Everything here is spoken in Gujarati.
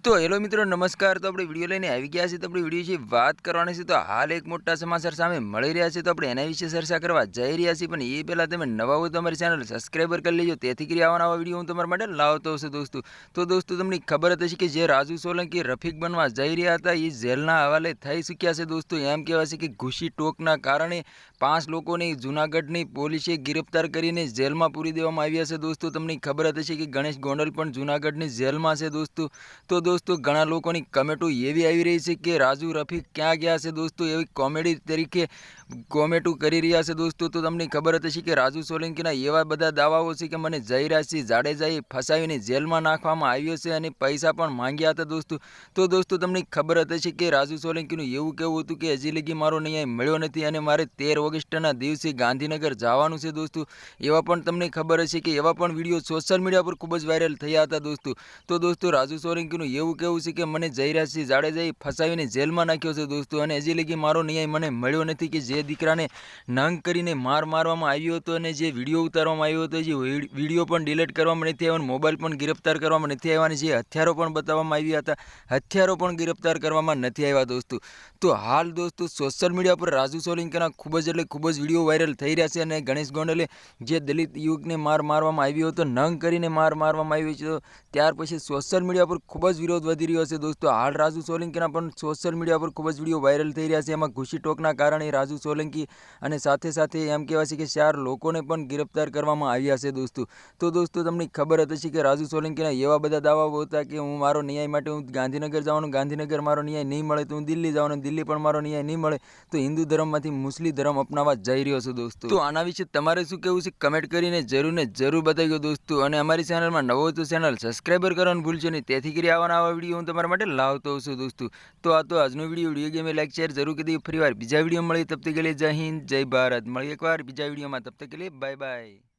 तो हेलो मित्रों नमस्कार। तो આપણે વિડિયો લઈને આવી ગયા છે। તો આપણે વિડિયો વિશે વાત કરવાની છે। તો હાલ એક મોટા સમાચાર સામે મળી રહ્યા છે, તો આપણે એના વિશે ચર્ચા કરવા જઈ રહ્યા છીએ। પણ એ પહેલા તમે નવા હોય તો અમારી ચેનલ સબસ્ક્રાઇબર કરી લેજો, તેથી કરી આવા વિડિયો હું તમારા માટે લાવતો હશે દોસ્તો। તો દોસ્તો તમને ખબર જ હશે કે જે રાજુ સોલંકી રફીક બનવા જઈ રહ્યા હતા એ જેલના હવાલે થઈ ચૂક્યા છે દોસ્તો। એમ કહેવાય છે કે ઘૂસી ટોકના કારણે 5 લોકોને જૂનાગઢની પોલીસે ગિરફ્તાર કરીને જેલમાં પૂરી દેવામાં આવ્યા છે દોસ્તો। તમને ખબર જ હશે કે ગણેશ ગોંડલ પણ જૂનાગઢની જેલમાં છે દોસ્તો। તો दोस्तों घણા લોકોની કમેન્ટો એવી આવી રહી છે કે રાજુ રફીક ક્યાં ગયા છે દોસ્તો, એવી કોમેડી તરીકે કોમેન્ટો કરી રહ્યા છે દોસ્તો। તો તમને ખબર જ હશે કે રાજુ સોલંકીના એવા બધા દાવાઓ છે કે મને જયરાજસિંહ જાડેજાએ ફસાવીને જેલમાં નાખવામાં આવ્યો છે અને પૈસા પણ માંગ્યા હતા દોસ્તો। તો દોસ્તો તમને ખબર જ હશે કે રાજુ સોલંકીનું એવું કહેવું હતું કે હજી લગી મારો ન્યાય મળ્યો નથી અને મારે 13 ઓગસ્ટના દિવસે ગાંધીનગર જવાનું છે દોસ્તો। એવા પણ તમને ખબર હશે કે એવા પણ વિડીયો સોશિયલ મીડિયા પર ખૂબ જ વાયરલ થયા હતા દોસ્તો। તો દોસ્તો રાજુ સોલંકીનું એવું કહેવું છે કે મને જયરાજસિંહ જાડેજાએ ફસાવીને જેલમાં નાખ્યો છે દોસ્તો, અને હજી લગી મારો ન્યાય મને મળ્યો નથી કે જે દીકરાને નંગ કરીને મારવામાં આવ્યો હતો અને જે વિડીયો ઉતારવામાં આવ્યો હતો, જે વિડીયો પણ ડિલીટ કરવામાં નથી આવ્યો, મોબાઈલ પણ ગિરફ્તાર કરવામાં નથી આવ્યા, અને જે હથિયારો પણ બતાવવામાં આવ્યા હતા હથિયારો પણ ગિરફ્તાર કરવામાં નથી આવ્યા દોસ્તો। તો હાલ દોસ્તો સોશિયલ મીડિયા પર રાજુ સોલંકીના ખૂબ જ વિડીયો વાયરલ થઈ રહ્યા છે, અને ગણેશ ગોંડલે જે દલિત યુવકને મારવામાં આવ્યો હતો, નંગ કરીને મારવામાં આવ્યો છે, ત્યાર પછી સોશિયલ મીડિયા પર ખૂબ જ વિરોધ વધી રહ્યો છે દોસ્તો। હાલ રાજુ સોલંકીના પણ સોશિયલ મીડિયા પર ખૂબ જ વિડીયો વાયરલ થઈ રહ્યા છે। એમાં ઘૂસી ટોકના કારણે રાજુ સોલંકી અને સાથે સાથે એમ કહેવાય છે કે 4 લોકોને પણ ગિરફ્તાર કરવામાં આવ્યા છે દોસ્તો। તો દોસ્તો તમને ખબર જ હશે કે રાજુ સોલંકીના એવા બધા દાવાઓ હતા કે હું મારો ન્યાય માટે હું ગાંધીનગર જવાનું, ગાંધીનગર મારો ન્યાય નહીં મળે તો હું દિલ્હી જવાનું, દિલ્હી પણ મારો ન્યાય નહીં મળે તો હિન્દુ ધર્મમાંથી મુસ્લિમ ધર્મ અપનાવવા જઈ રહ્યો છું દોસ્તો। તો આના વિશે તમારે શું કહેવું છે કમેન્ટ કરીને જરૂર ને જરૂર બતાવજો દોસ્તો, અને અમારી ચેનલમાં નવો હોય તો ચેનલ સબસ્ક્રાઇબર કરવાનું ભૂલશો નહીં, તેથી કરી આવા વિડીયો હું તમારા માટે લાવતો છું દોસ્તો। તો આ તો આજનો વિડીયો ગેમે લાઈક શેર જરૂર કરી દઈએ। ફરી વાર બીજા વિડીયો મળી, તબ તક કે લીએ જય હિન્દ જય ભારત। મળીએ એકવાર બીજા વિડીયોમાં, તબ તક કે લીએ બાય બાય।